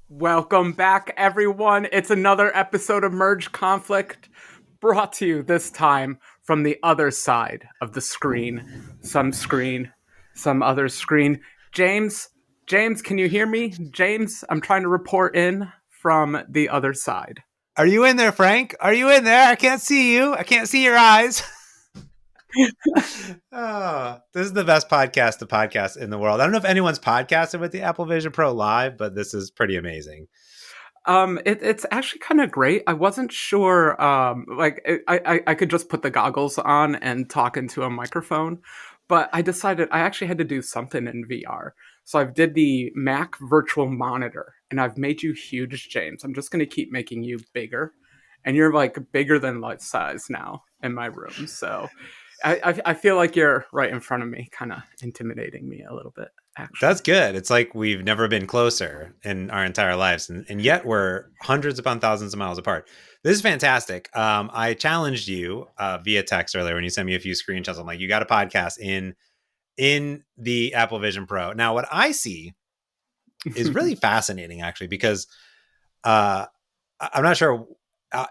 Welcome back, everyone. It's another episode of Merge Conflict, brought to you this time from the other side of the screen. Some other screen. James, James, can you hear me? James, I'm trying to report in from the other side. Are you in there, Frank? Are you in there? I can't see you. I can't see your eyes. This is the best podcast in the world. I don't know if anyone's podcasted with the Apple Vision Pro live, but this is pretty amazing. It's actually kind of great. I wasn't sure, I could just put the goggles on and talk into a microphone, but I decided I actually had to do something in VR. So I've did the Mac virtual monitor, and I've made you huge, James. I'm just going to keep making you bigger, and you're like bigger than life size now in my room. So I feel like you're right in front of me, kind of intimidating me a little bit, actually. That's good. It's like we've never been closer in our entire lives, and yet we're hundreds upon thousands of miles apart. This is fantastic. I challenged you via text earlier when you sent me a few screenshots. I'm like, you got a podcast in the Apple Vision Pro. Now, what I see is really fascinating, actually, because I'm not sure.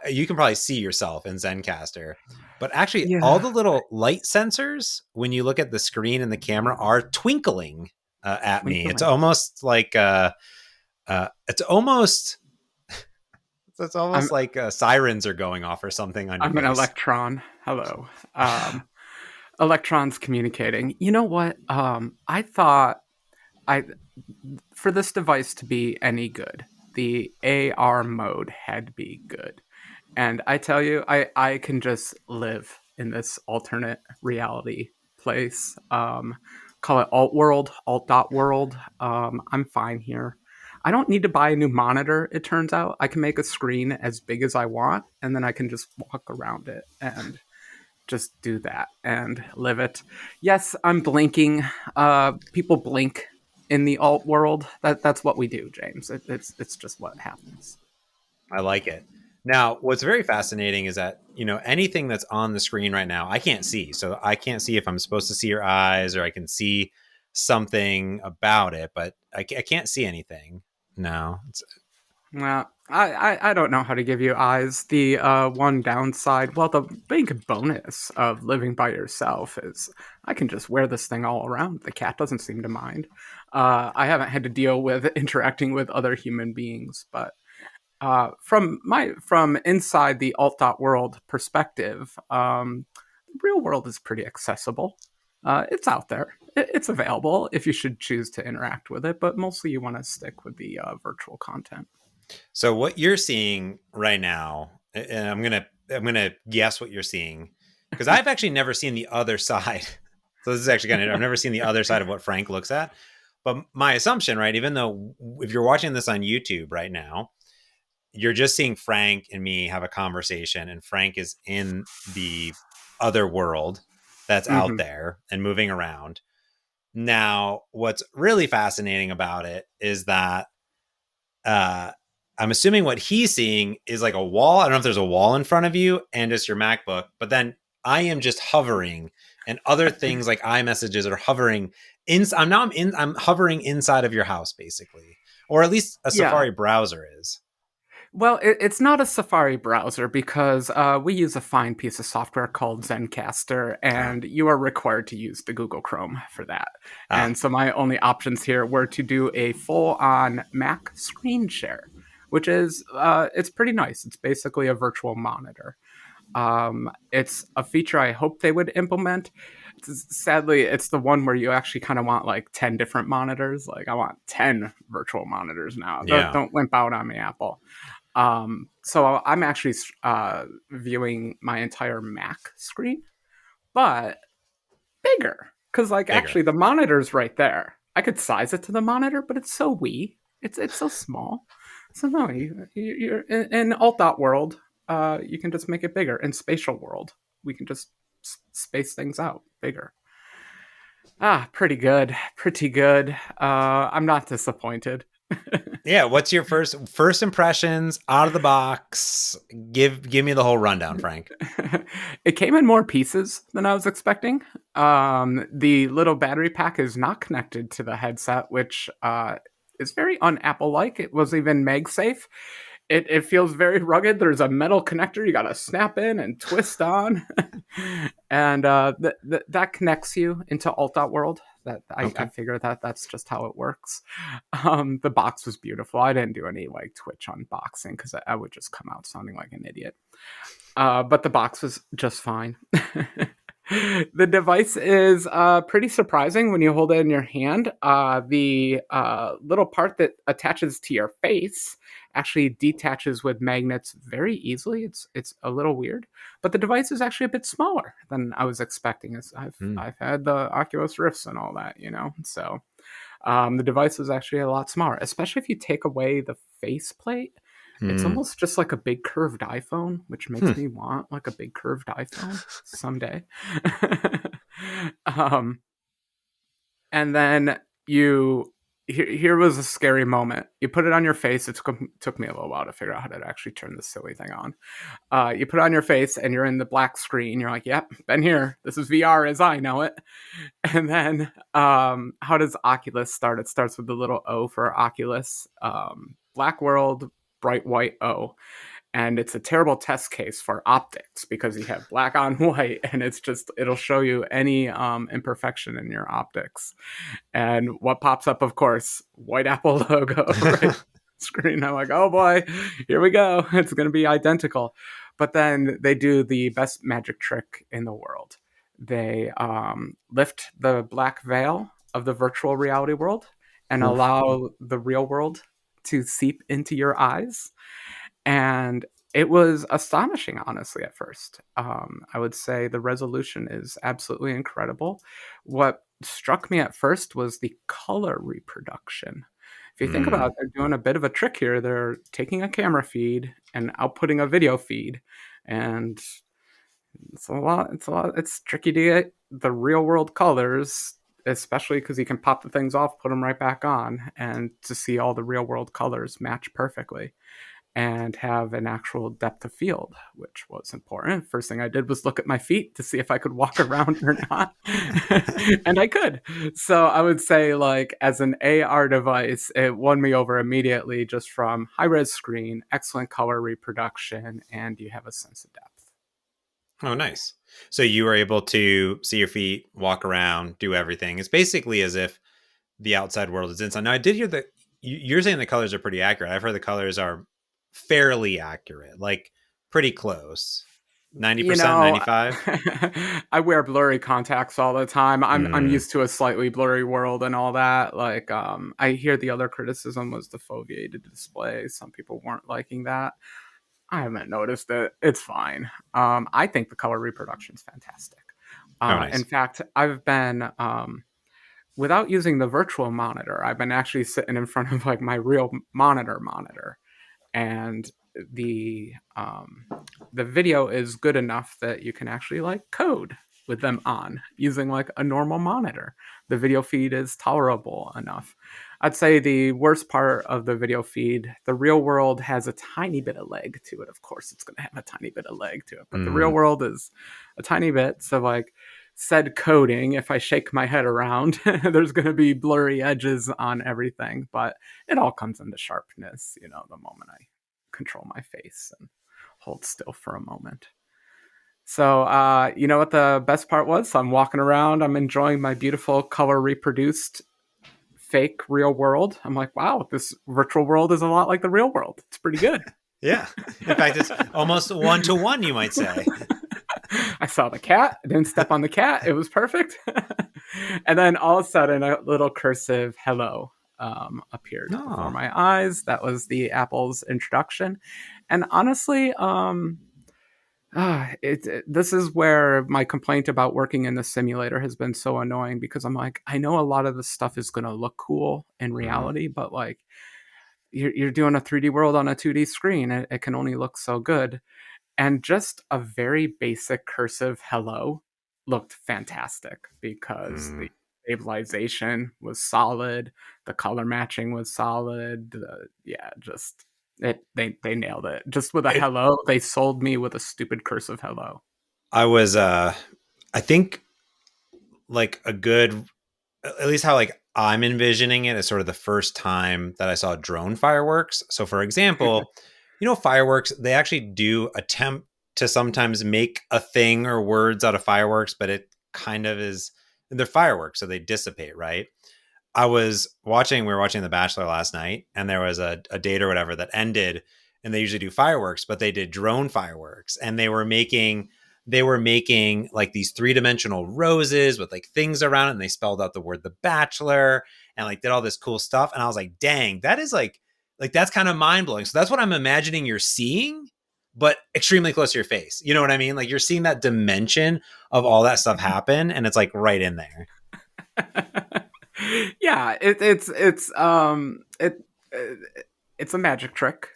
You can probably see yourself in Zencaster, but actually, all Yeah. the little light sensors, when you look at the screen and the camera, are twinkling at me. It's Twinkling. almost like it's almost I'm like sirens are going off or something on your I'm an face. electron. Hello. Electrons communicating. You know what? I thought I for this device to be any good, the AR mode had to be good. And I tell you, I can just live in this alternate reality place. Call it alt world, alt dot world. I'm fine here. I don't need to buy a new monitor, it turns out. I can make a screen as big as I want, and then I can just walk around it and just do that and live it. Yes, I'm blinking. People blink in the alt world. That's what we do, James. It's just what happens. I like it. Now, what's very fascinating is that, anything that's on the screen right now, I can't see. So I can't see if I'm supposed to see your eyes or I can see something about it, but I can't see anything. No. Well, I don't know how to give you eyes. The one downside, well, the big bonus of living by yourself is I can just wear this thing all around. The cat doesn't seem to mind. I haven't had to deal with interacting with other human beings, but from inside the alt dot world perspective, the real world is pretty accessible. It's out there. It's available if you should choose to interact with it, but mostly you want to stick with the virtual content. So what you're seeing right now, and I'm gonna guess what you're seeing, because I've actually never seen the other side. So this is actually I've never seen the other side of what Frank looks at. But my assumption, right, even though if you're watching this on YouTube right now, you're just seeing Frank and me have a conversation, and Frank is in the other world that's out Mm-hmm. there and moving around. Now, what's really fascinating about it is that uh, I'm assuming what he's seeing is like a wall. I don't know if there's a wall in front of you and just your MacBook, but then I am just hovering, and other things like iMessages are hovering. I'm hovering inside of your house, basically, or at least a Yeah. Safari browser is. Well, it's not a Safari browser because we use a fine piece of software called Zencaster, Ah, and you are required to use the Google Chrome for that. ah, And so my only options here were to do a full-on Mac screen share, which is it's pretty nice. It's basically a virtual monitor. It's a feature I hope they would implement. Sadly, it's the one where you actually kind of want like 10 different monitors. Like, I want 10 virtual monitors now. yeah. Don't limp out on me, Apple. So I'm actually viewing my entire Mac screen, but bigger. Because, like, Bigger. actually, the monitor's right there. I could size it to the monitor, but it's so wee. It's so small. So no, you're in alt dot world. You can just make it bigger. In spatial world, we can just space things out bigger. Pretty good, pretty good. I'm not disappointed. Yeah, what's your first impressions out of the box? Give me the whole rundown, Frank. It came in more pieces than I was expecting. The little battery pack is not connected to the headset, which is very un-Apple like. It was even MagSafe. It feels very rugged. There's a metal connector you got to snap in and twist on, and that connects you into alt.world. That I Okay. figure that that's just how it works. The box was beautiful. I didn't do any like Twitch unboxing because I would just come out sounding like an idiot. But the box was just fine. The device is pretty surprising when you hold it in your hand. The little part that attaches to your face actually detaches with magnets very easily. It's a little weird, but the device is actually a bit smaller than I was expecting. As Mm. I've had the Oculus Rifts and all that, so the device is actually a lot smaller, especially if you take away the faceplate. It's Mm. almost just like a big curved iPhone, which Hmm. makes me want like a big curved iPhone someday. um, and then here was a scary moment. You put it on your face. Took me a little while to figure out how to actually turn this silly thing on. You put it on your face, and you're in the black screen. You're like, "Yep, been here. This is VR as I know it." And then, how does Oculus start? It starts with the little O for Oculus. Black world, bright white O. And it's a terrible test case for optics because you have black on white, and it'll show you any imperfection in your optics. And what pops up, of course, white Apple logo right screen. I'm like, oh boy, here we go. It's going to be identical. But then they do the best magic trick in the world. They lift the black veil of the virtual reality world and Oof. allow the real world to seep into your eyes. And it was astonishing, honestly, at first. I would say the resolution is absolutely incredible. What struck me at first was the color reproduction. If you think about Mm. it, they're doing a bit of a trick here. They're taking a camera feed and outputting a video feed, and it's a lot. It's a lot. It's tricky to get the real world colors, especially because you can pop the things off, put them right back on, and to see all the real world colors match perfectly and have an actual depth of field, which was important. First thing I did was look at my feet to see if I could walk around or not. And I could. So I would say, like, as an AR device, it won me over immediately just from high res screen, excellent color reproduction, and you have a sense of depth. Oh, nice. So you were able to see your feet, walk around, do everything. It's basically as if the outside world is inside. Now, I did hear that you're saying the colors are pretty accurate. I've heard the colors are fairly accurate, like pretty close. You 90%, know, 95? I wear blurry contacts all the time. I'm Mm. used to a slightly blurry world and all that. Like, I hear the other criticism was the foveated display. Some people weren't liking that. I haven't noticed it. It's fine. I think the color reproduction is fantastic. Oh, In nice. fact, I've been without using the virtual monitor. I've been actually sitting in front of like my real monitor, and the um, the video is good enough that you can actually like code with them on using like a normal monitor. The video feed is tolerable enough. I'd say the worst part of the video feed, the real world has a tiny bit of leg to it. Of course, it's going to have a tiny bit of leg to it, but the real Mm. world is a tiny bit. So, like, said coding, if I shake my head around, there's going to be blurry edges on everything, but it all comes into sharpness, the moment I control my face and hold still for a moment. So, you know what the best part was? So I'm walking around, I'm enjoying my beautiful color reproduced fake real world. I'm like, wow, this virtual world is a lot like the real world. It's pretty good. Yeah. In fact, it's almost one to one, you might say. I saw the cat. I didn't step on the cat. It was perfect. And then all of a sudden, a little cursive hello appeared before Oh. my eyes. That was the Apple's introduction. And honestly, this is where my complaint about working in the simulator has been so annoying because I'm like, I know a lot of this stuff is going to look cool in Mm. reality, but like you're doing a 3D world on a 2D screen. It can only look so good. And just a very basic cursive hello looked fantastic because the Mm. stabilization was solid, the color matching was solid. Yeah, just they nailed it. Just with a It, hello, they sold me with a stupid cursive hello. I was, I think, like a good, at least how like I'm envisioning it as sort of the first time that I saw drone fireworks. So, for example, fireworks, they actually do attempt to sometimes make a thing or words out of fireworks, but it kind of is, they're fireworks, so they dissipate, right? We were watching The Bachelor last night, and there was a date or whatever that ended, and they usually do fireworks, but they did drone fireworks, and they were making like these three-dimensional roses with like things around it, and they spelled out the word The Bachelor and like did all this cool stuff. And I was like, dang, that is like that's kind of mind-blowing. So that's what I'm imagining you're seeing, but extremely close to your face. You know what I mean? Like you're seeing that dimension of all that stuff happen, and it's like right in there. Yeah, it's a magic trick,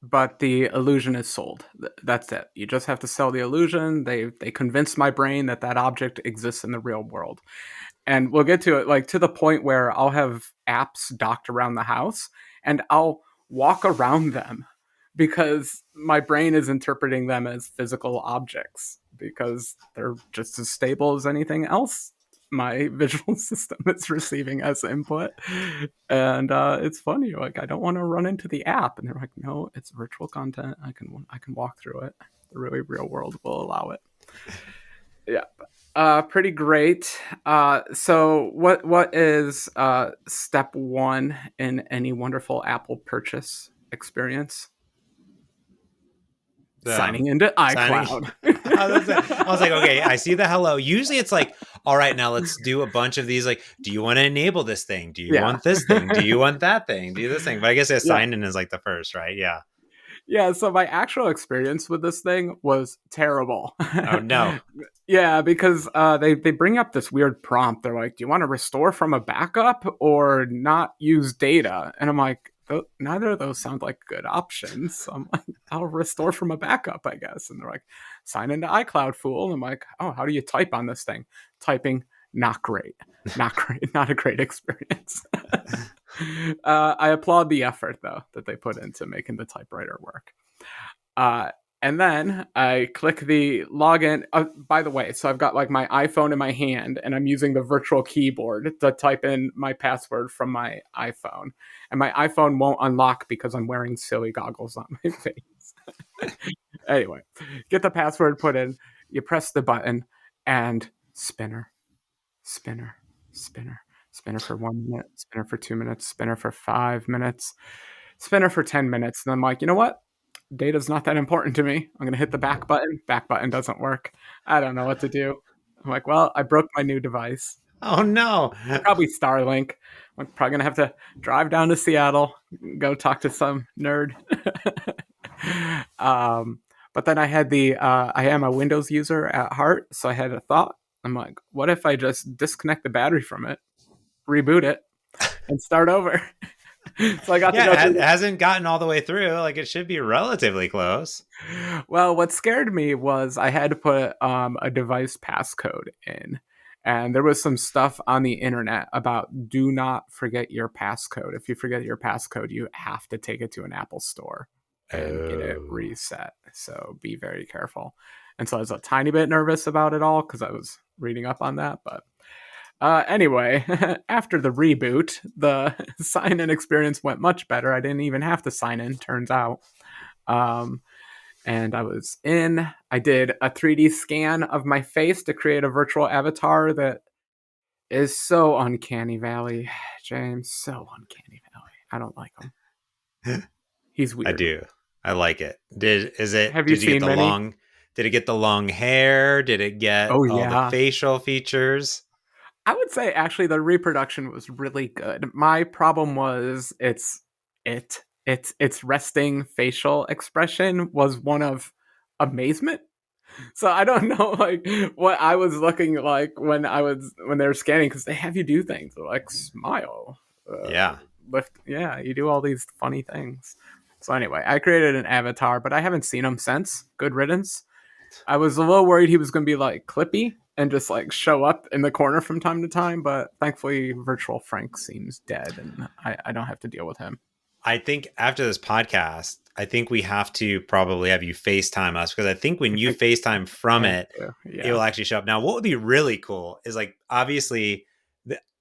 but the illusion is sold. That's it. You just have to sell the illusion. They convince my brain that that object exists in the real world, and we'll get to it, like to the point where I'll have apps docked around the house and I'll walk around them because my brain is interpreting them as physical objects because they're just as stable as anything else my visual system is receiving as input. And it's funny, like I don't want to run into the app, and they're like, no, it's virtual content. I can walk through it. The really real world will allow it. Yeah. Pretty great. So what is step one in any wonderful Apple purchase experience? Um, Signing into Signing. iCloud. I was like, okay, I see the hello. Usually it's like, all right, now let's do a bunch of these. Like, do you want to enable this thing? Do you Yeah. want this thing? Do you want that thing? Do this thing? But I guess a Yeah. sign in is like the first, right? Yeah. Yeah, so my actual experience with this thing was terrible. Oh no. Yeah, because they bring up this weird prompt. They're like, "Do you want to restore from a backup or not use data?" And I'm like, neither of those sound like good options. So I'm like, I'll restore from a backup, I guess. And they're like, sign into iCloud, fool. And I'm like, oh, how do you type on this thing? Typing, not great. Not great. Not a great experience. I applaud the effort, though, that they put into making the typewriter work. Uh, and then I click the login. By the way, so I've got like my iPhone in my hand and I'm using the virtual keyboard to type in my password from my iPhone. And my iPhone won't unlock because I'm wearing silly goggles on my face. Anyway, get the password put in, you press the button, and spinner, spinner, spinner, spinner for 1 minute, spinner for 2 minutes, spinner for 5 minutes, spinner for 10 minutes. And I'm like, you know what? Data's not that important to me. I'm going to hit the back button. Back button doesn't work. I don't know what to do. I'm like, well, I broke my new device. Oh no. Probably Starlink. I'm probably going to have to drive down to Seattle, go talk to some nerd. But then I am a Windows user at heart. So I had a thought. I'm like, what if I just disconnect the battery from it, reboot it, and start over? So I got to go Yeah, it through. hasn't gotten all the way through. Like it should be relatively close. Well, what scared me was I had to put a device passcode in. And there was some stuff on the internet about do not forget your passcode. If you forget your passcode, you have to take it to an Apple store and get it Oh. reset. So be very careful. And so I was a tiny bit nervous about it all because I was reading up on that. But anyway, after the reboot, the sign in experience went much better. I didn't even have to sign in, turns out. Um, and I did a 3D scan of my face to create a virtual avatar that is so uncanny valley, James. So uncanny valley. I don't like him. He's I weird. do. I like it. Have you Did you get seen the many? long did it get the long hair? Did it get Oh, all the yeah. facial features? I would say actually the reproduction was really good. My problem was its resting facial expression was one of amazement. So I don't know like what I was looking like when they were scanning because they have you do things like smile, Yeah. lift. Yeah, you do all these funny things. So anyway, I created an avatar, but I haven't seen him since. Good riddance. I was a little worried he was going to be like Clippy and just like show up in the corner from time to time, but thankfully, Virtual Frank seems dead, and I don't have to deal with him. I think after this podcast, I think we have to probably have you FaceTime us because I think when I you think FaceTime I from have it, to. it Yeah. will actually show up. Now, what would be really cool is like obviously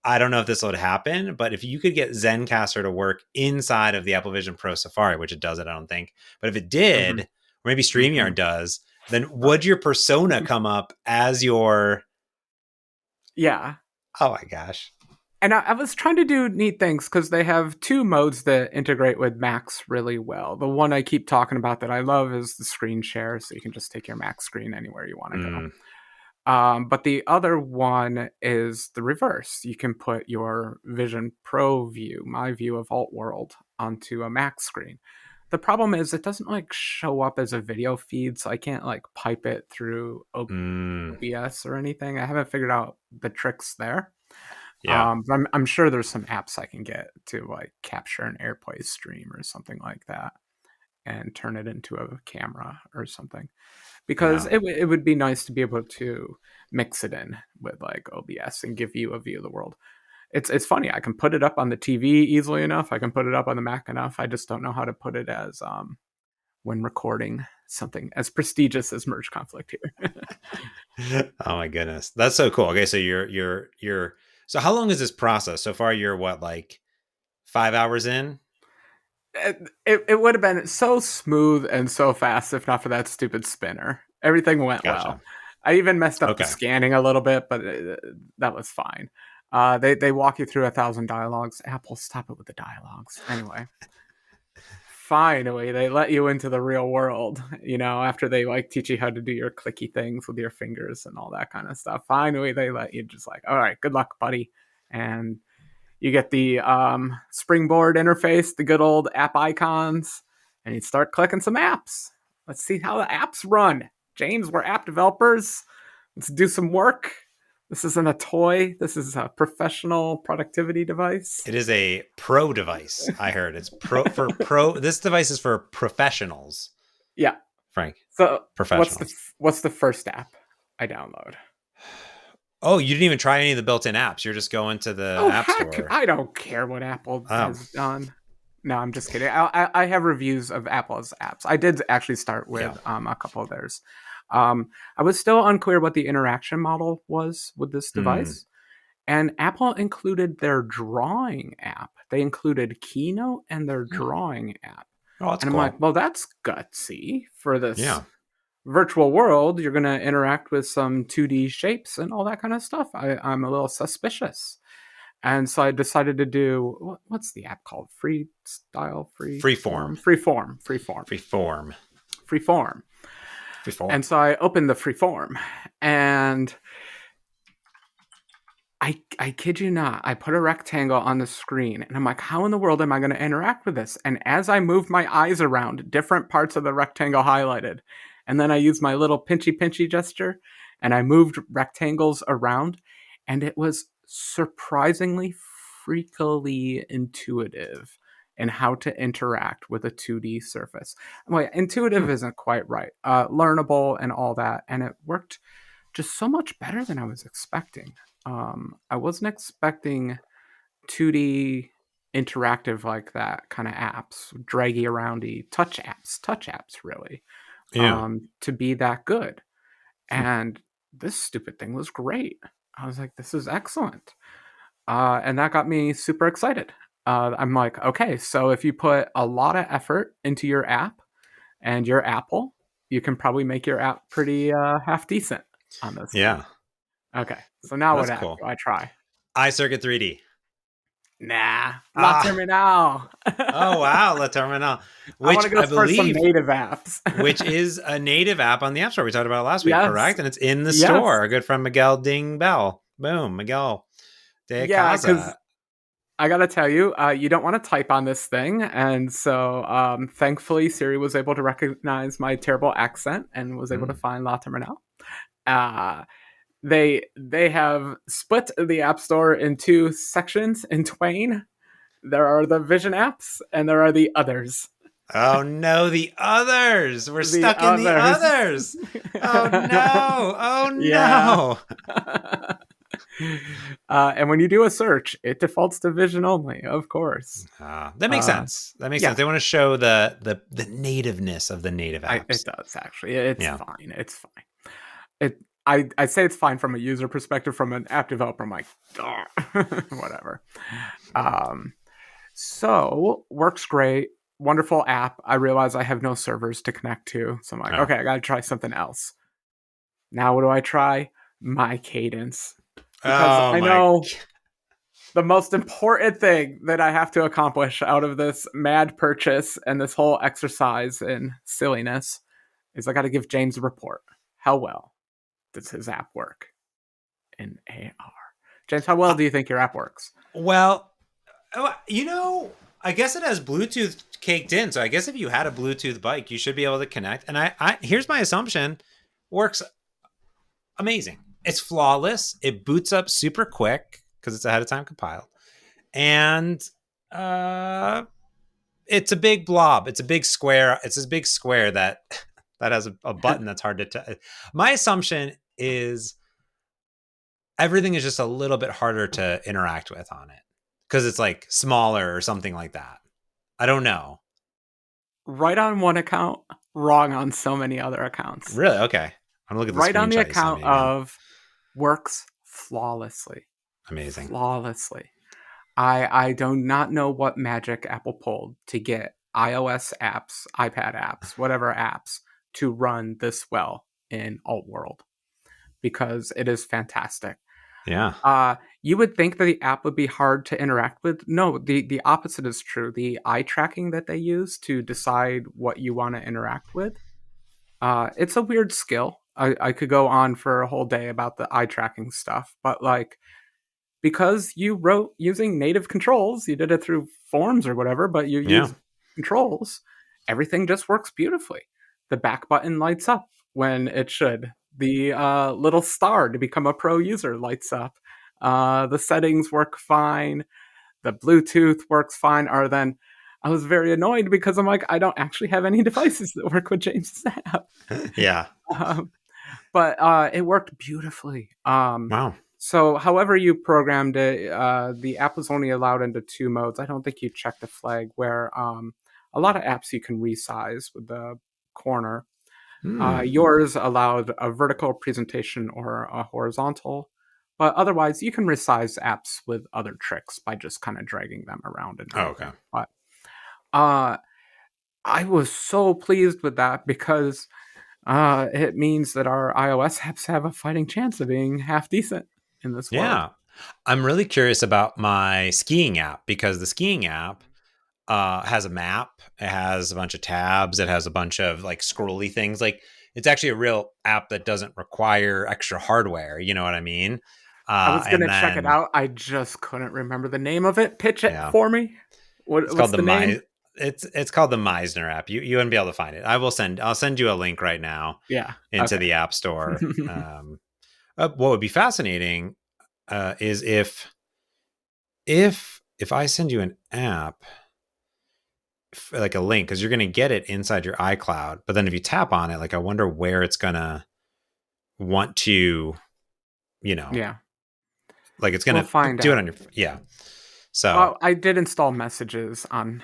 I don't know if this would happen, but if you could get Zencaster to work inside of the Apple Vision Pro Safari, which it doesn't, I don't think, but if it did, Hmm. or maybe Hmm. StreamYard does, then Right. would your persona come up as your? Yeah. Oh my gosh. And I was trying to do neat things because they have two modes that integrate with Macs really well. The one I keep talking about that I love is the screen share, so you can just take your Mac screen anywhere you want to go. Mm, But the other one is the reverse. You can put your Vision Pro view, my view of Alt World, onto a Mac screen. The problem is it doesn't like show up as a video feed, so I can't like pipe it through mm, OBS or anything. I haven't figured out the tricks there. yeah. But I'm sure there's some apps I can get to like capture an AirPlay stream or something like that and turn it into a camera or something. Because Yeah. it would be nice to be able to mix it in with like OBS and give you a view of the world. It's funny. I can put it up on the TV easily enough. I can put it up on the Mac enough. I just don't know how to put it as when recording something as prestigious as Merge Conflict here. Oh my goodness. That's so cool. Okay, so so how long is this process? So far you're what, like 5 hours in? It would have been so smooth and so fast if not for that stupid spinner. Everything went well. Gotcha. I even messed up the Okay. scanning a little bit, but that was fine. They walk you through 1,000 dialogues. Apple, stop it with the dialogues. Anyway, finally they let you into the real world. You know, after they like teach you how to do your clicky things with your fingers and all that kind of stuff. Finally, they let you just like, all right, good luck, buddy, and you get the springboard interface, the good old app icons, and you start clicking some apps. Let's see how the apps run. James, we're app developers. Let's do some work. This isn't a toy. This is a professional productivity device. It is a pro device. I heard it's pro. This device is for professionals, Yeah. Frank. So Professionals. what's the first app I download? Oh, you didn't even try any of the built-in apps. You're just going to the Oh app heck, store. I don't care what Apple Oh, has done. No, I'm just kidding. I have reviews of Apple's apps. I did actually start yeah. with a couple of theirs. I was still unclear what the interaction model was with this Hmm. device, and Apple included their drawing app. They included Keynote and their drawing app, Oh, that's and I'm like, cool. well, that's gutsy for this Yeah. virtual world. You're going to interact with some 2D shapes and all that kind of stuff. I'm a little suspicious. And so I decided to do what's the app called? Freestyle, Freeform. Freeform. freeform. Freeform. And so I opened the freeform, and I kid you not, I put a rectangle on the screen, and I'm like, how in the world am I going to interact with this? And as I moved my eyes around, different parts of the rectangle highlighted, and then I used my little pinchy gesture, and I moved rectangles around, and it was surprisingly freakily intuitive in how to interact with a 2D surface. Well, Hmm. intuitive isn't quite right. Learnable and all that, and it worked just so much better than I was expecting. I wasn't expecting 2D interactive like that kind of apps, draggy aroundy touch apps really, Yeah. to be that good. Hmm. And this stupid thing was great. I was like, this is excellent. And that got me super excited. I'm like, okay, so if you put a lot of effort into your app and your Apple, you can probably make your app pretty half decent on this thing. Yeah. Okay, so now what That's app cool. do I try? iCircuit 3D. Nah, La Ah. Terminal. Oh wow, La Terminal, I want which to go I for some believe, native apps. which is a native app on the App Store. We talked about it last week, Yes, correct? And it's in the yes, store. Our good friend Miguel Ding Bell. Boom, Miguel de yeah. Because Casa. I gotta tell you, you don't want to type on this thing, and so thankfully Siri was able to recognize my terrible accent and was able to Mm. find La Terminal. Uh, they have split the App Store in two sections in twain. There are the Vision apps, and there are the others. Oh no, the others. We're The stuck in the others. others. Oh no. Oh Yeah. no. And when you do a search, it defaults to Vision only, of course. That makes Uh, sense. That makes sense. yeah, They want to show the nativeness of the native it apps. does actually. It's Yeah. fine. It's fine. It. I say it's fine from a user perspective. From an app developer, I'm like, whatever. Um, so works great, wonderful app. I realize I have no servers to connect to, so I'm like, Oh, okay, I got to try something else. Now, what do I try? My cadence, because oh I my. know the most important thing that I have to accomplish out of this mad purchase and this whole exercise in silliness is I got to give James a report. How well does his app work in AR? James, how well Uh, do you think your app works? well, I guess it has Bluetooth caked in. So I guess if you had a Bluetooth bike, you should be able to connect. And I here's my assumption: works amazing. It's flawless. It boots up super quick because it's ahead of time compiled, and uh, it's a big blob. It's a big square. It's this big square that that has a button that's hard to. My assumption is everything is just a little bit harder to interact with on it because it's like smaller or something like that. I don't know. Right on one account, wrong on so many other accounts. Really? Okay. I'm gonna look at the Right on the screenshot you sent account me again. of works flawlessly. Amazing. Flawlessly. I do not know what magic Apple pulled to get iOS apps, iPad apps, whatever apps to run this well in alt world because it is fantastic. Yeah. You would think that the app would be hard to interact with. No, the opposite is true. The eye tracking that they use to decide what you want to interact with, it's a weird skill. I could go on for a whole day about the eye tracking stuff, but like because you wrote using native controls, you did it through forms or whatever, but you Yeah. use controls, everything just works beautifully. The back button lights up when it should. The little star to become a pro user lights up. The settings work fine. The Bluetooth works fine. Or then I was very annoyed because I'm like, I don't actually have any devices that work with James's app. Yeah. Um, but it worked beautifully. Wow. So, however you programmed it, the app was only allowed into two modes. I don't think you checked the flag where a lot of apps you can resize with the corner. Hmm. Yours allowed a vertical presentation or a horizontal, but otherwise you can resize apps with other tricks by just kind of dragging them around and Oh, okay. everything. But uh, I was so pleased with that because it means that our iOS apps have a fighting chance of being half decent in this world. Yeah. I'm really curious about my skiing app because the skiing app has a map. It has a bunch of tabs. It has a bunch of like scrolly things. Like it's actually a real app that doesn't require extra hardware. You know what I mean? I was And gonna check it then out. I just couldn't remember the name of it. Pitch it yeah, for me. it's called What's the the name? My. It's called the Meisner app. You wouldn't be able to find it. I'll send you a link right now Yeah. into Okay. the app store. What would be fascinating is if I send you an app like a link because you're going to get it inside your iCloud, but then if you tap on it, like I wonder where it's going to want to, you know, Yeah. like it's We'll going to find do it out. on your yeah. So I did install messages on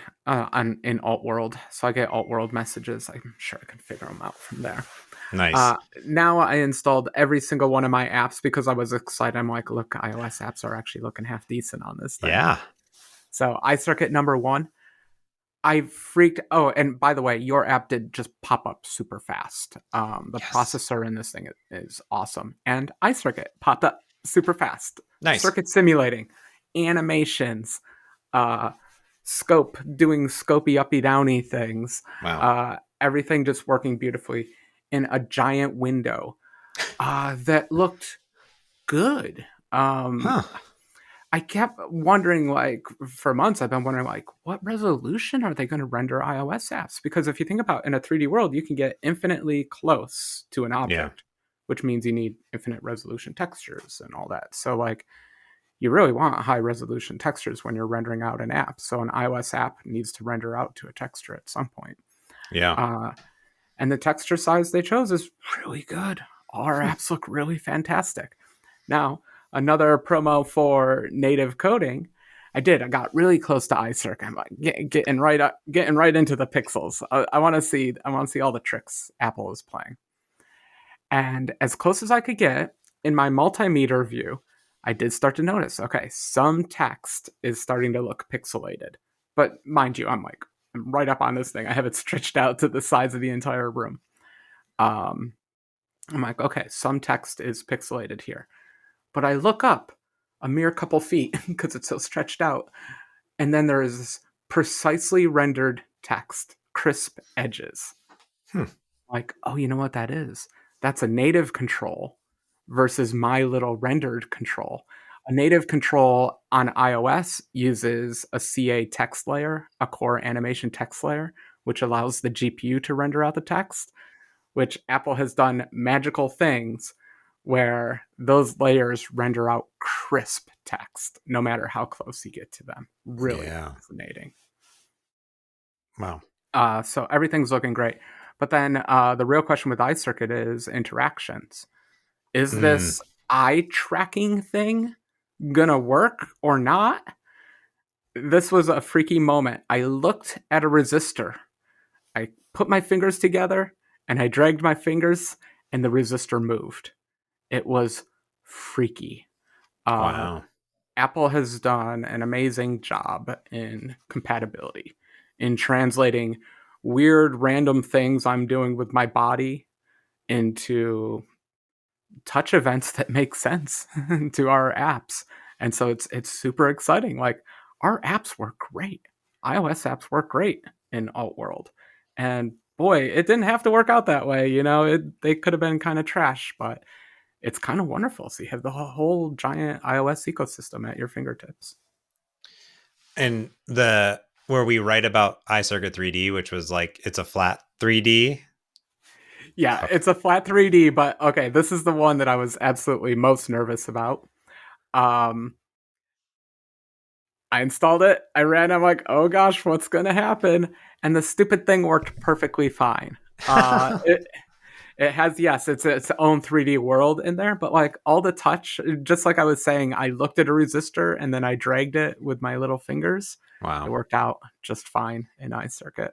in alt world, so I get alt world messages. I'm sure I can figure them out from there. nice. Now I installed every single one of my apps because I was excited. I'm like, look, iOS apps are actually looking half decent on this thing. Yeah. So iCircuit number one, I freaked. Oh, and by the way, your app did just pop up super fast. The Yes. processor in this thing is awesome, and iCircuit popped up super fast. Nice. Circuit simulating, animations, uh, scope doing scopy uppy downy things, Wow. everything just working beautifully in a giant window that looked good. Huh. I kept wondering, like, for months, I've been wondering, like, what resolution are they going to render iOS apps? Because if you think about in a 3D world, you can get infinitely close to an Yeah. object, which means you need infinite resolution textures and all that. So, like, you really want high resolution textures when you're rendering out an app. So, an iOS app needs to render out to a texture at some point. Yeah. Uh, and the texture size they chose is really good. All our Hmm. apps look really fantastic. Now, another promo for native coding. I did. I got really close to iCirc. I'm like getting right into the pixels. I want to see. I want to see all the tricks Apple is playing. And as close as I could get in my multimeter view, I did start to notice, okay, some text is starting to look pixelated. But mind you, I'm right up on this thing. I have it stretched out to the size of the entire room. Um, I'm like, okay, some text is pixelated here. But I look up a mere couple feet because it's so stretched out, and then there is this precisely rendered text, crisp edges. Hmm. Like, oh, you know what that is? That's a native control versus my little rendered control. A native control on iOS uses a CA text layer, a core animation text layer, which allows the GPU to render out the text, which Apple has done magical things where those layers render out crisp text no matter how close you get to them. Really Yeah. fascinating. Wow. So everything's looking great. But then the real question with iCircuit is interactions. Is Mm. this eye tracking thing gonna work or not? This was a freaky moment. I looked at a resistor. I put my fingers together and I dragged my fingers, and the resistor moved. It was freaky. Uh, Wow. Apple has done an amazing job in compatibility, in translating weird random things I'm doing with my body into touch events that make sense to our apps. And so it's super exciting. Like our apps work great. iOS apps work great in alt world. And boy, it didn't have to work out that way, they could have been kind of trash, but it's kind of wonderful. So you have the whole giant iOS ecosystem at your fingertips. And the where we write about iCircuit 3D, which was like it's a flat 3D. Yeah, Okay. it's a flat 3D, but okay, this is the one that I was absolutely most nervous about. Um, I installed it, I ran, I'm like, oh gosh, what's gonna happen? And the stupid thing worked perfectly fine. It has, yes, it's its own 3D world in there, but like all the touch, just like I was saying, I looked at a resistor and then I dragged it with my little fingers. It Wow. worked out just fine in iCircuit.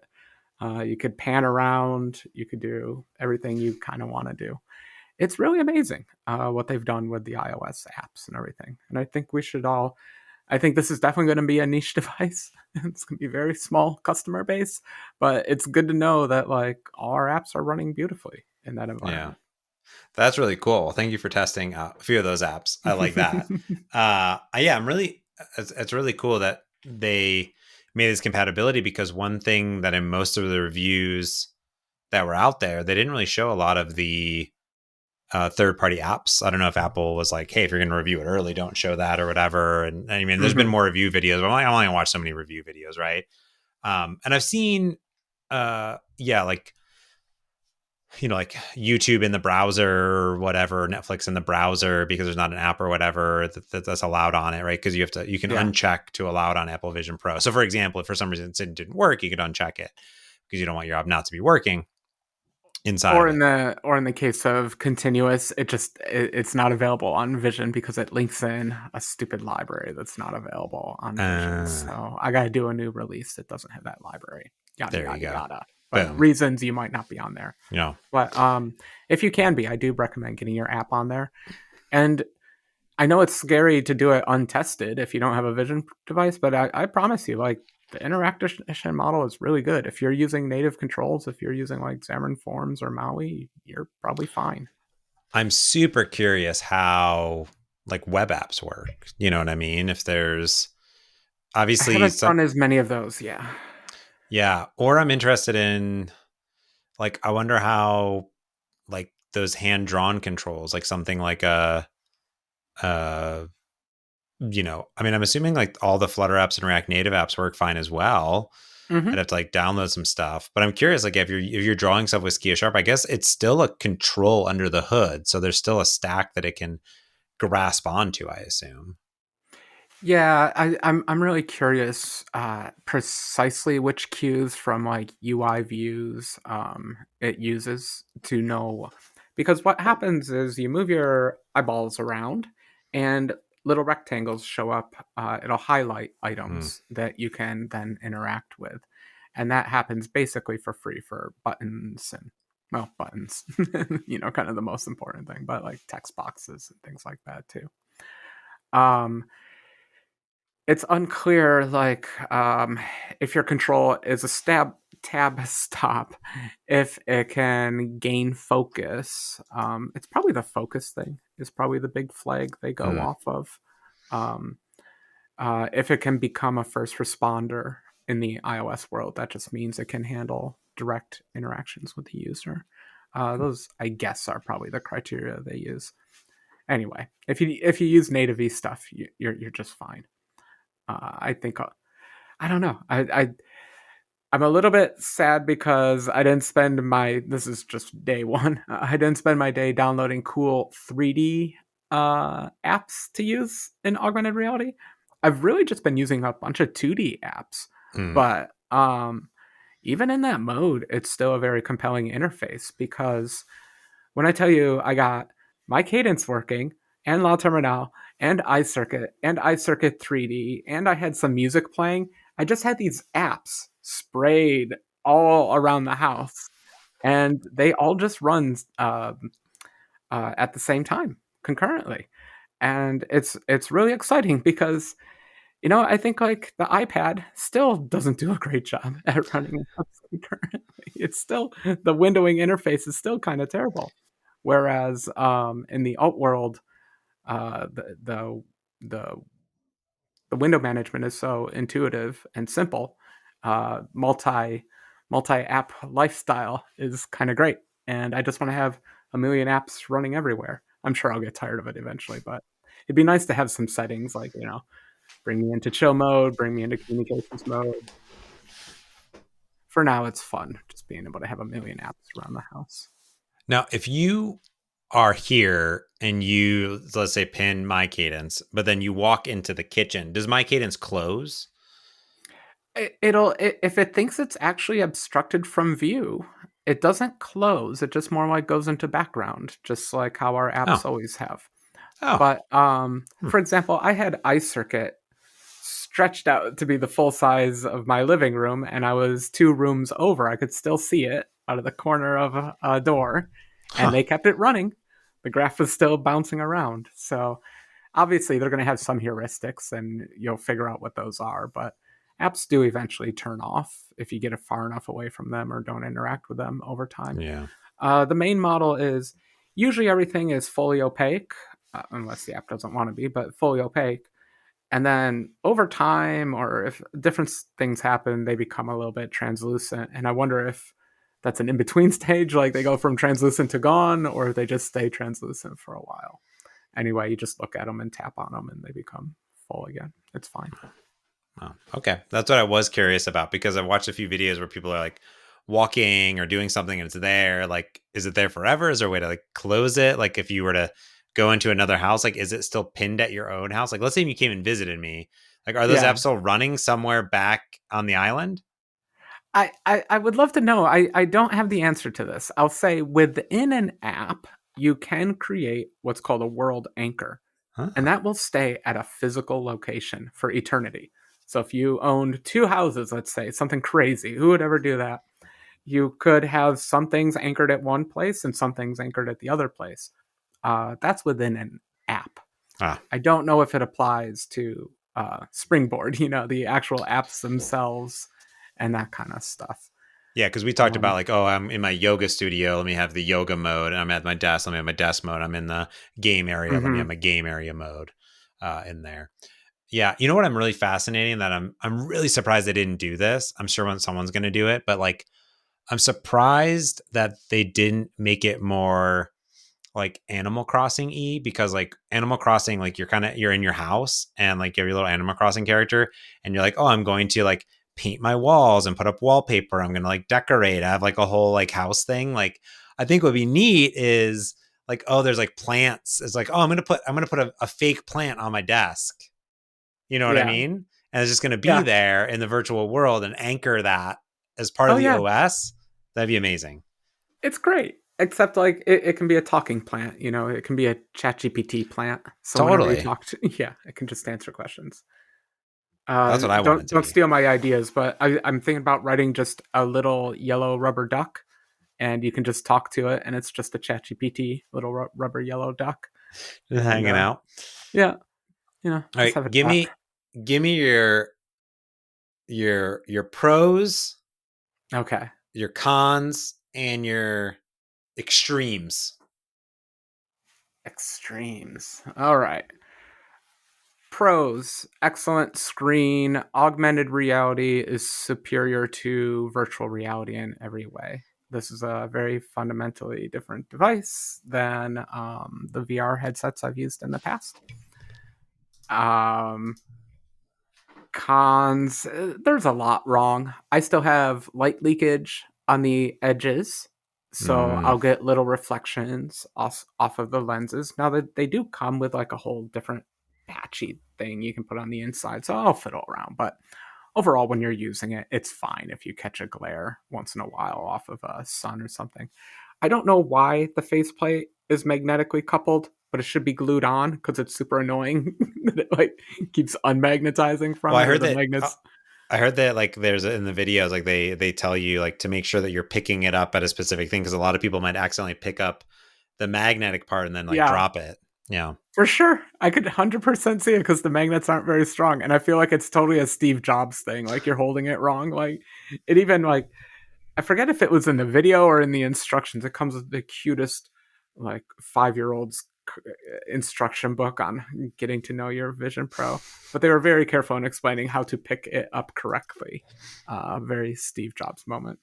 You could pan around, you could do everything you kind of want to do. It's really amazing what they've done with the iOS apps and everything. And I think we should all. I think this is definitely going to be a niche device. It's going to be a very small customer base, but it's good to know that like all our apps are running beautifully in that Yeah. environment. That's really cool. Well, thank you for testing a few of those apps. I like that. Yeah, I'm really. It's really cool that they made this compatibility because one thing that in most of the reviews that were out there, they didn't really show a lot of the third-party apps. I don't know if Apple was like, "Hey, if you're going to review it early, don't show that or whatever." And I mean, there's been Hmm. more review videos, but I'm only gonna watch so many review videos, right? And I've seen, yeah, like like YouTube in the browser or whatever, Netflix in the browser because there's not an app or whatever that's allowed on it, right? Because you can Yeah. uncheck to allow it on Apple Vision Pro. So, for example, if for some reason it didn't work, you could uncheck it because you don't want your app not to be working inside Or of in it. the case of continuous, it's not available on Vision because it links in a stupid library that's not available on Vision. Uh, So I got to do a new release that doesn't have that library. Yada there you yada go. yada. But Boom. reasons you might not be on there. You know, But if you can be, I do recommend getting your app on there. And I know it's scary to do it untested if you don't have a Vision device, but I promise you, like the interaction model is really good. If you're using native controls, if you're using like Xamarin Forms or Maui, you're probably fine. I'm super curious how like web apps work. You know what I mean? If there's I obviously haven't some, done as many of those, yeah. yeah, or I'm interested in like, I wonder how like those hand drawn controls, like something like uh, I mean, I'm assuming like all the Flutter apps and React Native apps work fine as well. I'd Hmm. have to like download some stuff, but I'm curious, like if you're drawing stuff with Skia Sharp, I guess it's still a control under the hood, so there's still a stack that it can grasp onto, I assume. Yeah, I'm really curious precisely which cues from like UI views it uses to know, because what happens is you move your eyeballs around and little rectangles show up. It'll highlight Mm. items that you can then interact with, and that happens basically for free for buttons and well, buttons, kind of the most important thing, but like text boxes and things like that too. Um, it's unclear, like, if your control is a tab stop, if it can gain focus. It's probably the focus thing is probably the big flag they go Hmm. off of. Um, if it can become a first responder in the iOS world, that just means it can handle direct interactions with the user. Those, I guess, are probably the criteria they use. Anyway, if you use native stuff, you're just fine. I think I don't know. I'm a little bit sad because I didn't spend my this is just day one. I didn't spend my day downloading cool 3D apps to use in augmented reality. I've really just been using a bunch of 2D apps, Hmm. but even in that mode, it's still a very compelling interface because when I tell you I got my cadence working and La Terminal and iCircuit 3D and I had some music playing, I just had these apps sprayed all around the house and they all just run at the same time concurrently. And it's really exciting because I think like the iPad still doesn't do a great job at running apps concurrently. It's still the windowing interface is still kind of terrible. Whereas in the alt world, the the window management is so intuitive and simple. Multi app lifestyle is kind of great, and I just want to have a million apps running everywhere. I'm sure I'll get tired of it eventually, but it'd be nice to have some settings like bring me into chill mode, bring me into communications mode. For now, it's fun just being able to have a million apps around the house. Now, if you are here and you, let's say, pin my cadence, but then you walk into the kitchen, does my cadence close? If it thinks it's actually obstructed from view, it doesn't close. It just more like goes into background, just like how our apps Oh, always have. oh, But hmm. for example, I had iCircuit stretched out to be the full size of my living room, and I was two rooms over. I could still see it out of the corner of a door, and Huh. they kept it running. The graph was still bouncing around. So obviously, they're going to have some heuristics, and you'll figure out what those are. But apps do eventually turn off if you get it far enough away from them or don't interact with them over time. Yeah. The main model is usually everything is fully opaque, unless the app doesn't want to be, but fully opaque. And then over time, or if different things happen, they become a little bit translucent. And I wonder if that's an in between stage, like they go from translucent to gone, or they just stay translucent for a while. Anyway, you just look at them and tap on them, and they become full again. It's fine. Oh, okay. That's what I was curious about because I've watched a few videos where people are like walking or doing something and it's there. Like, is it there forever? Is there a way to like close it? Like, if you were to go into another house, like, is it still pinned at your own house? Like, let's say you came and visited me. Like, are those Yeah, apps still running somewhere back on the island? I would love to know. I don't have the answer to this. I'll say within an app, you can create what's called a world anchor, and Huh. that will stay at a physical location for eternity. So if you owned two houses, let's say something crazy, who would ever do that? You could have some things anchored at one place and some things anchored at the other place. That's within an app. Ah, I don't know if it applies to Springboard, the actual apps themselves and that kind of stuff. yeah, because we talked about Um, like, oh, I'm in my yoga studio. Let me have the yoga mode. And I'm at my desk. Let me have my desk mode. I'm in the game area. Let me have mhm. my game area mode in there. Yeah, you know what I'm really fascinating that I'm really surprised they didn't do this. I'm sure when someone's going to do it, but like I'm surprised that they didn't make it more like Animal Crossing y because like Animal Crossing like you're in your house and like you have your little Animal Crossing character and you're like, "Oh, I'm going to like paint my walls and put up wallpaper. I'm going to like decorate. I have like a whole like house thing." Like I think what would be neat is like, oh, there's like plants. It's like, "Oh, I'm going to put a fake plant on my desk." You know what I Yeah. mean? And it's just going to be Yeah. there in the virtual world and anchor that as part Oh, of the yeah. OS. That'd be amazing. It's great. Except like it can be a talking plant, it can be a ChatGPT plant. So whenever you Totally. talk to yeah, it can just answer questions. That's what I want it to Don't be. steal my ideas, but I'm thinking about writing just a little yellow rubber duck and you can just talk to it, and it's just a ChatGPT little rubber yellow duck. Just And hanging out. yeah, All just right, have a chat. give me your pros, Okay, your cons, and your extremes. extremes. All right. Pros: excellent screen. Augmented reality is superior to virtual reality in every way. This is a very fundamentally different device than the VR headsets I've used in the past. Um, Cons: there's a lot wrong. I still have light leakage on the edges, so Mm. I'll get little reflections off of the lenses. Now that they do come with like a whole different patchy thing you can put on the inside, so I'll fiddle around. But overall, when you're using it, it's fine if you catch a glare once in a while off of a sun or something. I don't know why the faceplate is magnetically coupled, but it should be glued on because it's super annoying that it like keeps unmagnetizing Well, from it, or the magnets. I heard that like there's in the videos like they tell you like to make sure that you're picking it up at a specific thing because a lot of people might accidentally pick up the magnetic part and then like Yeah, drop it. Yeah. for sure. I could 100% see it because the magnets aren't very strong, and I feel like it's totally a Steve Jobs thing. Like you're holding it wrong. Like it even like I forget if it was in the video or in the instructions. It comes with the cutest, like 5-year-old's instruction book on getting to know your Vision Pro. But they were very careful in explaining how to pick it up correctly. Very Steve Jobs moment.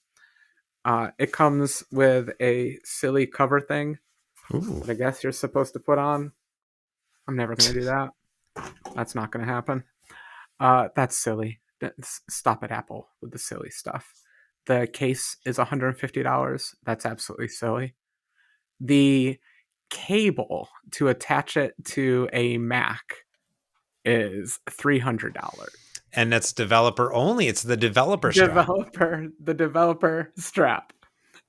It comes with a silly cover thing Ooh. that I guess you're supposed to put on. I'm never going to do that. That's not going to happen. That's silly. Stop it, Apple, with the silly stuff. The case is $150. That's absolutely silly. The cable to attach it to a Mac is $300. And that's developer only. It's the developer strap. The developer strap.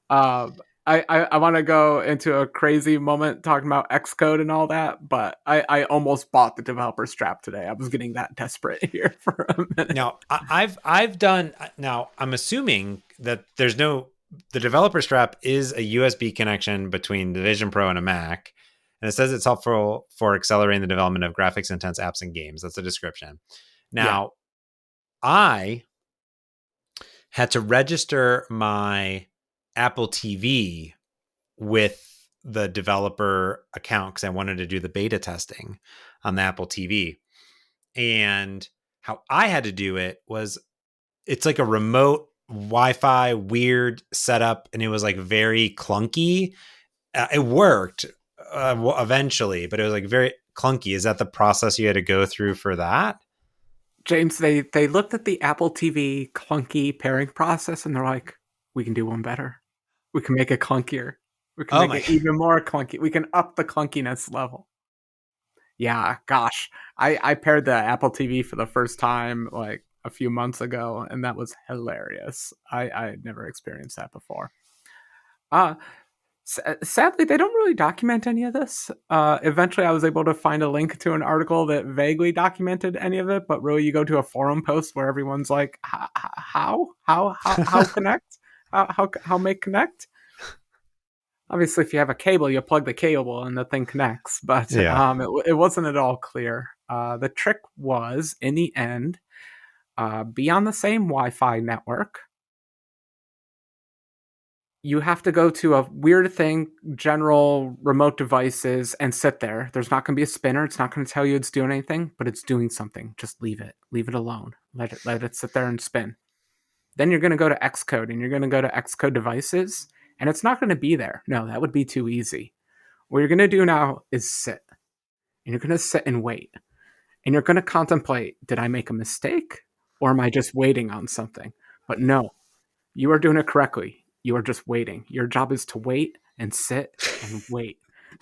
I want to go into a crazy moment talking about Xcode and all that, but I almost bought the developer strap today. I was getting that desperate here for a minute. Now, I've done now I'm assuming that there's no the developer strap is a USB connection between the Vision Pro and a Mac. And it says it's helpful for accelerating the development of graphics intense apps and games. That's the description. Yeah, Now, I had to register my Apple TV with the developer account because I wanted to do the beta testing on the Apple TV. And how I had to do it was it's like a remote Wi-Fi weird setup, and it was like very clunky. It worked eventually, but it was like very clunky. Is that the process you had to go through for that? James, they looked at the Apple TV clunky pairing process and they're like, we can do one better. We can make it clunkier. We can Oh make my! it even more clunky. We can up the clunkiness level. Yeah, gosh. I paired the Apple TV for the first time like a few months ago, and that was hilarious. I had never experienced that before. Uh, Sadly, they don't really document any of this. Eventually, I was able to find a link to an article that vaguely documented any of it, but really, you go to a forum post where everyone's like, how connect? How make connect? Obviously, if you have a cable, you plug the cable and the thing connects, but Yeah. it wasn't at all clear. The trick was, in the end, be on the same Wi Fi network. You have to go to a weird thing, general remote devices, and sit there. There's not going to be a spinner. It's not going to tell you it's doing anything, but it's doing something. Just leave it. Leave it alone. Let it sit there and spin. Then you're going to go to Xcode and you're going to go to Xcode devices, and it's not going to be there. No, that would be too easy. What you're going to do now is sit. And you're going to sit and wait. And you're going to contemplate, did I make a mistake? Or am I just waiting on something? But no, you are doing it correctly. You are just waiting. Your job is to wait and sit and wait.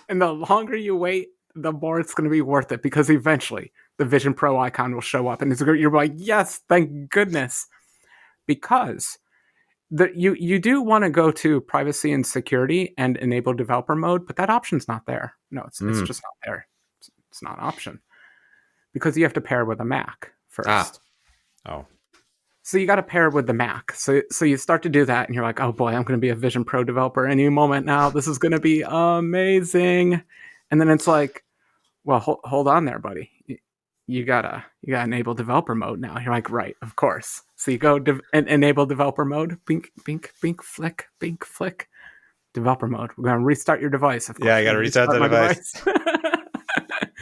And the longer you wait, the more it's going to be worth it because eventually the Vision Pro icon will show up and you're like, yes, thank goodness. Because you do want to go to privacy and security and enable developer mode, but that option's not there. No, it's Mm. just not there. It's not an option because you have to pair with a Mac Ah. first. Oh. So you got to pair with the Mac. So you start to do that, and you're like, oh boy, I'm going to be a Vision Pro developer any moment now. This is going to be amazing. And then it's like, well, hold on there, buddy. You gotta enable developer mode now. You're like, right, of course. So you go enable developer mode. Bink, bink, bink, flick, bink, flick. Developer mode. We're gonna restart your device. Of Yeah, course, I we're got to gonna restart restart the my device.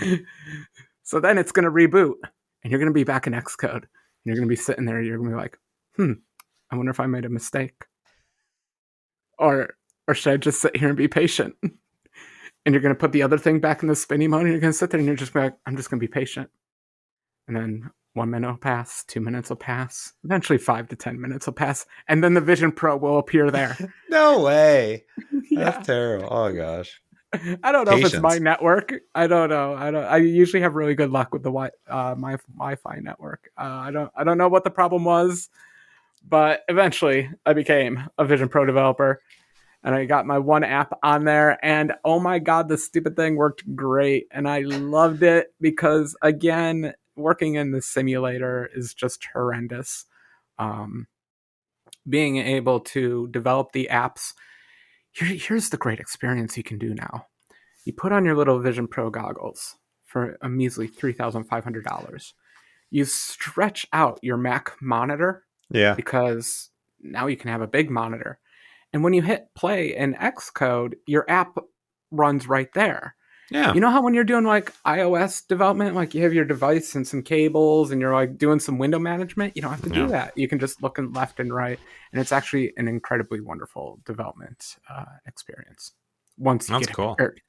device. So then it's gonna reboot, and you're gonna be back in Xcode. And you're gonna be sitting there. You're gonna be like, I wonder if I made a mistake, or should I just sit here and be patient? And you're gonna put the other thing back in the spinny mode, and you're gonna sit there, and you're just like, I'm just gonna be patient. And then 1 minute will pass, 2 minutes will pass, eventually 5 to 10 minutes will pass, and then the Vision Pro will appear there. No way. That's Yeah. terrible. Oh gosh. I don't know if it's my Patience. network. I don't know. I usually have really good luck with the my Wi-Fi network. I don't know what the problem was, but eventually I became a Vision Pro developer, and I got my one app on there, and oh my god, this stupid thing worked great, and I loved it because again, working in the simulator is just horrendous. Um, Being able to develop the apps, here's the great experience you can do now. You put on your little Vision Pro goggles for a measly $3,500. You stretch out your Mac monitor Yeah. because now you can have a big monitor. And when you hit play in Xcode, your app runs right there. Yeah. You know how when you're doing like iOS development, like you have your device and some cables and you're like doing some window management, you don't have to do Yeah. that. You can just look left and right. And it's actually an incredibly wonderful development experience once you That's get it cool. paired.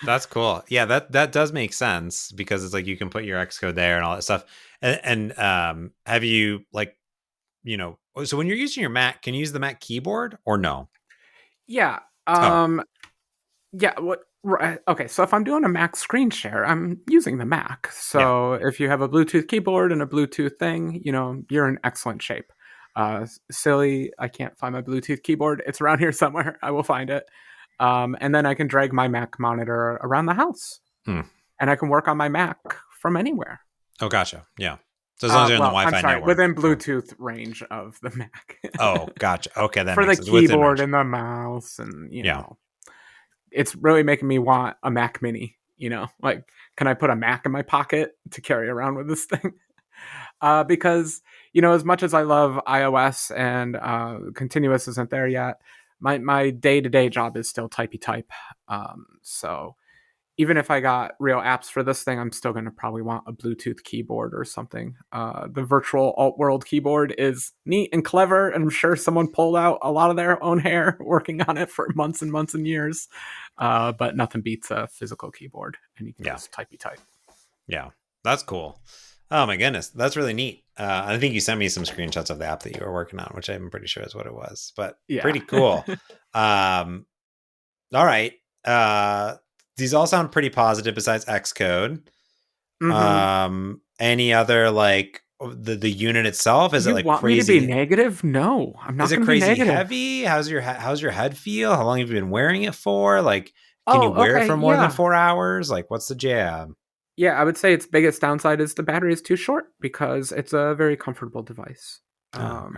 That's cool. Yeah, that does make sense because it's like you can put your Xcode there and all that stuff. And have you like, so when you're using your Mac, can you use the Mac keyboard or no? Yeah. Oh, Yeah. What? Right. Okay. So if I'm doing a Mac screen share, I'm using the Mac. yeah. So if you have a Bluetooth keyboard and a Bluetooth thing, you're in excellent shape. Silly, I can't find my Bluetooth keyboard. It's around here somewhere. I will find it. And then I can drag my Mac monitor around the house, Hmm. and I can work on my Mac from anywhere. Oh, gotcha. Yeah. So as long as you're in the Well, I'm Wi-Fi sorry, network. within Yeah. Bluetooth range of the Mac. Oh, gotcha. Okay, that For the makes sense. Within keyboard range. and the mouse, and Yeah. it's really making me want a Mac Mini. Like, can I put a Mac in my pocket to carry around with this thing? Because as much as I love iOS and continuous isn't there yet, my day to day job is still typey type. So even if I got real apps for this thing, I'm still going to probably want a Bluetooth keyboard or something. The virtual alt world keyboard is neat and clever, and I'm sure someone pulled out a lot of their own hair working on it for months and months and years. But nothing beats a physical keyboard, and you can Yeah. just typey type. Yeah. That's cool. Oh my goodness, that's really neat. I think you sent me some screenshots of the app that you were working on, which I'm pretty sure is what it was. But Yeah. pretty cool. All right. These all sound pretty positive besides Xcode. Mm-hmm. Any other like the unit itself? Is it You like want me to be crazy? negative? No, I'm Is not it going to be crazy negative. heavy? How's your head feel? How long have you been wearing it for? Like, can you Oh, wear it okay. for more than Yeah. 4 hours? Like, what's the jam? Yeah, I would say its biggest downside is the battery is too short because it's a very comfortable device. Oh,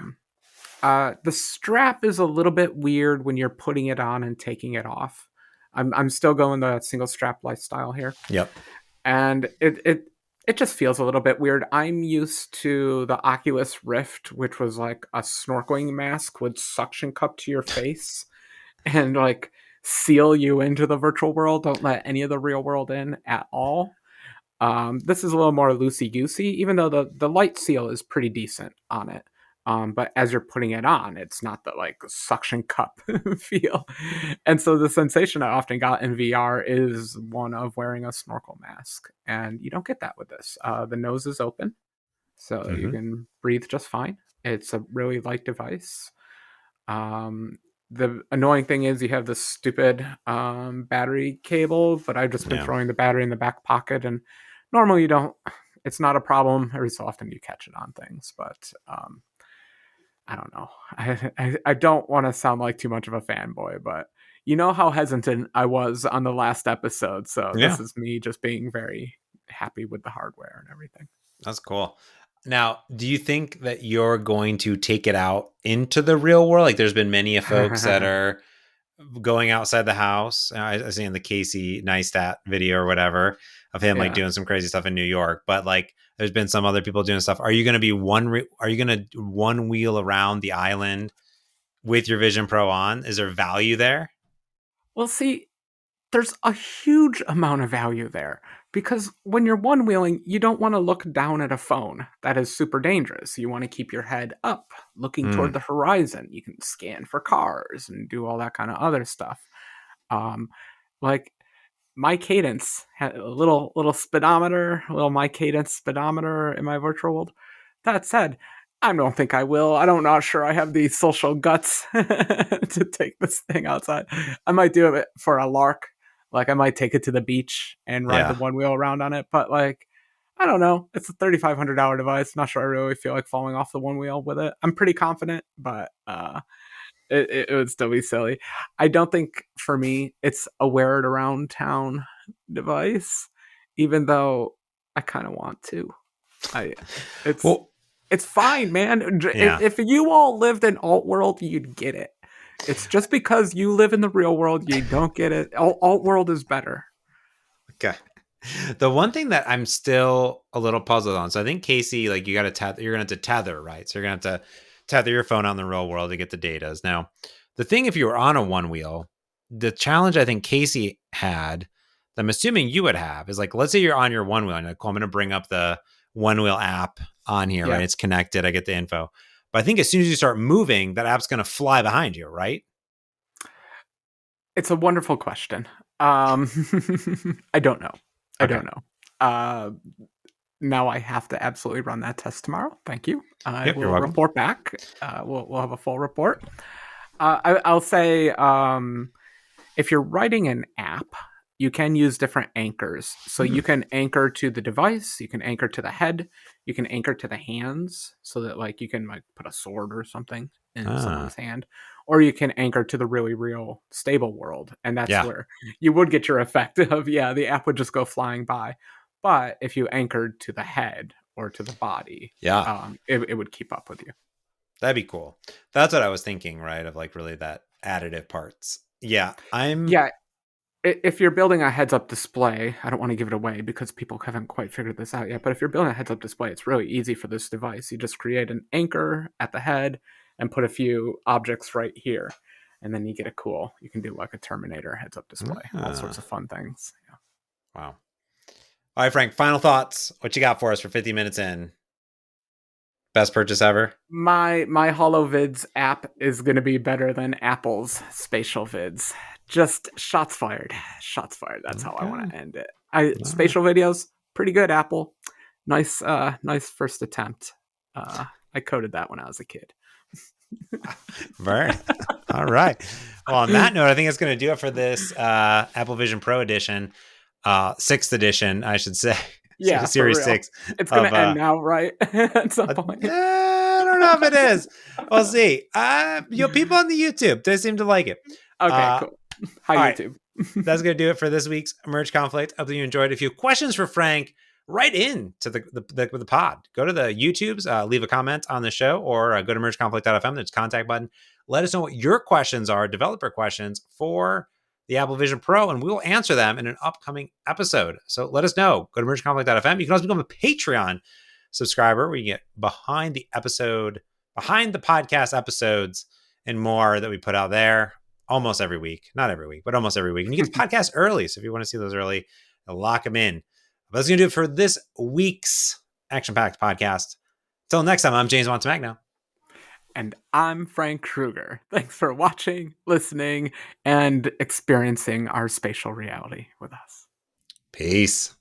okay. The strap is a little bit weird when you're putting it on and taking it off. I'm still going the single strap lifestyle here, Yep. and it just feels a little bit weird. I'm used to the Oculus Rift, which was like a snorkeling mask with suction cup to your face and like seal you into the virtual world. Don't let any of the real world in at all. This is a little more loosey goosey, even though the light seal is pretty decent on it. But as you're putting it on, it's not the like suction cup feel. And so the sensation I often got in VR is one of wearing a snorkel mask. And you don't get that with this. The nose is open, so you Mm-hmm. can breathe just fine. It's a really light device. Um, the annoying thing is you have this stupid battery cable, but I've just been Yeah. throwing the battery in the back pocket, and normally you don't. It's not a problem. Every so often you catch it on things, but I don't know. I don't want to sound like too much of a fanboy, but you know how hesitant I was on the last episode, so Yeah. this is me just being very happy with the hardware and everything. That's cool. Now, do you think that you're going to take it out into the real world? Like, there's been many folks that are going outside the house. I seen the Casey Neistat video or whatever of him like Yeah. doing some crazy stuff in New York. But like, there's been some other people doing stuff. Are you going to be are you going to one wheel around the island with your Vision Pro on? Is there value there? Well, see, there's a huge amount of value there because when you're one wheeling, you don't want to look down at a phone. That is super dangerous. You want to keep your head up, looking toward Mm, the horizon. You can scan for cars and do all that kind of other stuff. Um, like my cadence had a little speedometer, a little my cadence speedometer in my virtual world. That said, I don't think I will. I'm not sure I have the social guts to take this thing outside. I might do it for a lark. Like I might take it to the beach and ride the yeah. one wheel around on it. But like, I don't know. It's a $3,500 device. Not sure I really feel like falling off the one wheel with it. I'm pretty confident, but it would still be silly. I don't think for me it's a wear it around town device, even though I kind of want to. I it's Well, it's fine, man. yeah. If you all lived in alt world, you'd get it. It's just because you live in the real world, you don't get it. Alt world is better. Okay. The one thing that I'm still a little puzzled on. So I think Casey, like you got to tether, you're going to have to tether, right? So you're going to have to tether your phone on the real world to get the data. Now, the thing, if you were on a one wheel, the challenge I think Casey had, that I'm assuming you would have, is like, let's say you're on your one wheel and like, I'm going to bring up the one wheel app on here, right? Yeah, It's connected. I get the info. But I think as soon as you start moving, that app's going to fly behind you, right? it's a wonderful question. Um, I don't know. I Okay. don't know. Uh, Now I have to absolutely run that test tomorrow. Thank you. I Yep. You're will welcome. report back. We'll have a full report. I'll say if you're writing an app, you can use different anchors. So Hmm. you can anchor to the device, you can anchor to the head, you can anchor to the hands, so that like you can like put a sword or something in Ah, someone's hand, or you can anchor to the really real stable world, and that's yeah. where you would get your effect of yeah, the app would just go flying by. But if you anchored to the head or to the body, Yeah. it would keep up with you. That'd be cool. That's what I was thinking, right? Of like really that additive parts. Yeah, I'm. Yeah, if you're building a heads up display, I don't want to give it away because people haven't quite figured this out yet, but if you're building a heads up display, it's really easy for this device. You just create an anchor at the head and put a few objects right here. And then you get a cool, you can do like a Terminator heads up display, all sorts of fun things. Yeah. Wow. All right, Frank. Final thoughts. What you got for us for 50 minutes in? Best purchase ever. My HoloVids app is going to be better than Apple's spatial vids. Just shots fired. Shots fired. That's how I want Okay. to end it. I All right. spatial videos, pretty good, Apple. Nice first attempt. I coded that when I was a kid. Burn. All right. Well, on that note, I think it's going to do it for this Apple Vision Pro edition, sixth edition, I should say, Yeah, for Series real. Six It's gonna of end now, right? At some point. I don't know if it is. We'll see. People on the YouTube, they seem to like it. Okay, Uh, cool. Hi, all right. YouTube. That's going to do it for this week's Merge Conflict. Hope you enjoyed. If you have questions for Frank, write in to the pod. Go to the YouTubes, leave a comment on the show, or go to mergeconflict.fm. There's a contact button. Let us know what your questions are, developer questions for the Apple Vision Pro, and we will answer them in an upcoming episode. So let us know. Go to mergeconflict.fm. You can also become a Patreon subscriber where you get behind the podcast episodes and more that we put out there almost every week. Not every week, but almost every week. And you get the podcast early. So if you want to see those early, lock them in. But that's going to do it for this week's Action Packed podcast. Until next time, I'm James Montemagno. And I'm Frank Kruger. Thanks for watching, listening, and experiencing our spatial reality with us. Peace.